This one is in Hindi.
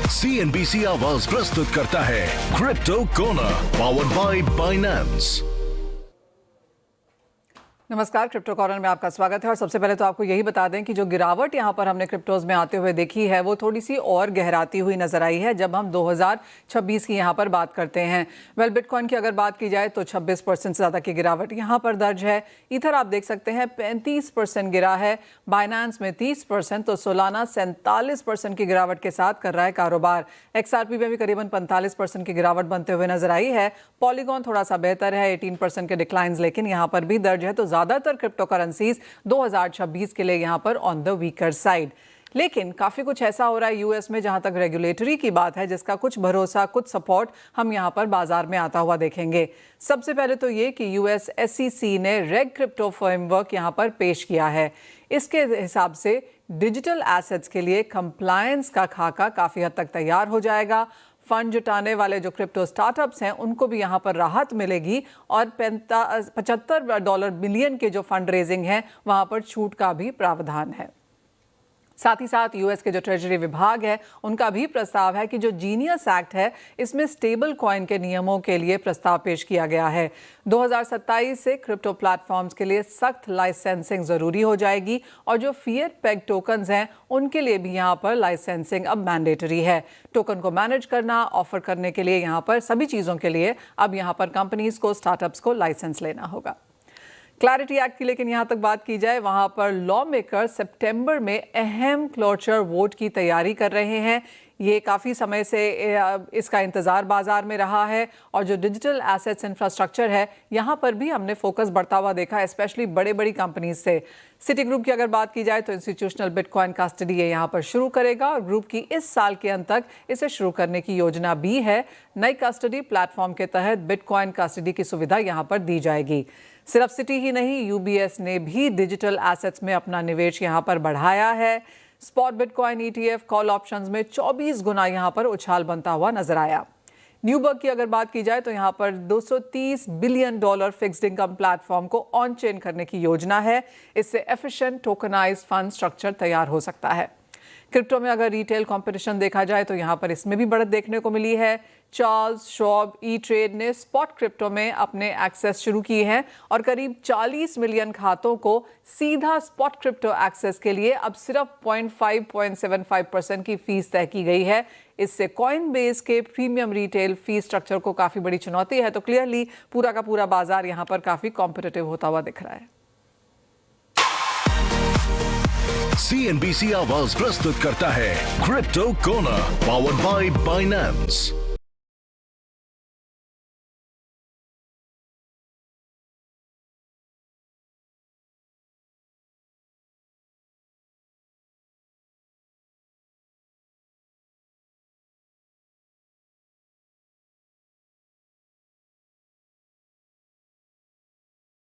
CNBC आवाज प्रस्तुत करता है crypto corner powered by Binance. नमस्कार, क्रिप्टो कॉर्नर में आपका स्वागत है। और सबसे पहले तो आपको यही बता दें कि जो गिरावट यहाँ पर हमने क्रिप्टोज में आते हुए देखी है वो थोड़ी सी और गहराती हुई नजर आई है जब हम 2026 की यहाँ पर बात करते हैं। बिटकॉइन की अगर बात की जाए तो 26% से ज़्यादा की गिरावट यहाँ पर दर्ज है। ईथर आप देख सकते हैं 35% गिरा है, बाइनेंस में 30%, तो सोलाना 47% की गिरावट के साथ कर रहा है कारोबार। XRP में भी करीबन 45% की गिरावट बनते हुए नजर आई है। पॉलीगॉन थोड़ा सा बेहतर है, 18% के डिक्लाइंस लेकिन यहाँ पर भी दर्ज है। तो ज्यादातर क्रिप्टो करेंसीज 2026 के लिए यहां पर ऑन द वीकर साइड। लेकिन काफी कुछ ऐसा हो रहा है यूएस में जहां तक रेगुलेटरी की बात है जिसका कुछ भरोसा, कुछ सपोर्ट हम यहां पर बाजार में आता हुआ देखेंगे। सबसे पहले तो ये कि यूएस SEC ने रेग क्रिप्टो फ्रेमवर्क यहां पर पेश किया है। इसके हिसाब से डिजिटल एसेट्स के लिए कंप्लायंस का खाका काफी हद तक तैयार हो जाएगा। फंड जुटाने वाले जो क्रिप्टो स्टार्टअप्स हैं उनको भी यहाँ पर राहत मिलेगी और $75 बिलियन के जो फंड रेजिंग है वहाँ पर छूट का भी प्रावधान है। साथ ही साथ यूएस के जो ट्रेजरी विभाग है उनका भी प्रस्ताव है कि जो जीनियस एक्ट है इसमें स्टेबल कॉइन के नियमों के लिए प्रस्ताव पेश किया गया है। 2027 से क्रिप्टो प्लेटफॉर्म्स के लिए सख्त लाइसेंसिंग जरूरी हो जाएगी और जो फिएट पेग टोकन्स हैं उनके लिए भी यहाँ पर लाइसेंसिंग अब मैंडेटरी है। टोकन को मैनेज करना, ऑफर करने के लिए यहाँ पर सभी चीज़ों के लिए अब यहाँ पर कंपनीज को, स्टार्टअप्स को लाइसेंस लेना होगा। क्लैरिटी एक्ट की लेकिन यहाँ तक बात की जाए वहाँ पर लॉ मेकर सितंबर में अहम क्लोजर वोट की तैयारी कर रहे हैं। ये काफ़ी समय से इसका इंतज़ार बाजार में रहा है और जो डिजिटल एसेट्स इंफ्रास्ट्रक्चर है यहाँ पर भी हमने फोकस बढ़ता हुआ देखा, स्पेशली बड़ी कंपनीज से। सिटी ग्रुप की अगर बात की जाए तो इंस्टीट्यूशनल बिटकॉइन कस्टडी ये यहाँ पर शुरू करेगा और ग्रुप की इस साल के अंत तक इसे शुरू करने की योजना भी है। नई कस्टडी प्लेटफॉर्म के तहत बिटकॉइन कस्टडी की सुविधा यहाँ पर दी जाएगी। सिर्फ सिटी ही नहीं, UBS ने भी डिजिटल एसेट्स में अपना निवेश यहाँ पर बढ़ाया है। Spot bitcoin ETF call options में 24 गुना यहाँ पर उछाल बनता हुआ नजर आया। न्यूबर्ग की अगर बात की जाए तो यहाँ पर $230 बिलियन फिक्स्ड इनकम प्लेटफॉर्म को ऑन चेन करने की योजना है। इससे एफिशिएंट टोकनाइज्ड फंड स्ट्रक्चर तैयार हो सकता है। क्रिप्टो में अगर रिटेल कंपटीशन देखा जाए तो यहाँ पर इसमें भी बढ़त देखने को मिली है। चार्ल्स श्वाब E-ट्रेड ने स्पॉट क्रिप्टो में अपने एक्सेस शुरू किए हैं और करीब 40 मिलियन खातों को सीधा स्पॉट क्रिप्टो एक्सेस के लिए अब सिर्फ 0.75% की फीस तय की गई है। इससे कॉइन बेस के प्रीमियम रिटेल फीस स्ट्रक्चर को काफी बड़ी चुनौती है। तो क्लियरली पूरा का पूरा बाजार यहाँ पर काफी कॉम्पिटिटिव होता हुआ दिख रहा है। CNBC आवाज प्रस्तुत करता है crypto corner powered by Binance.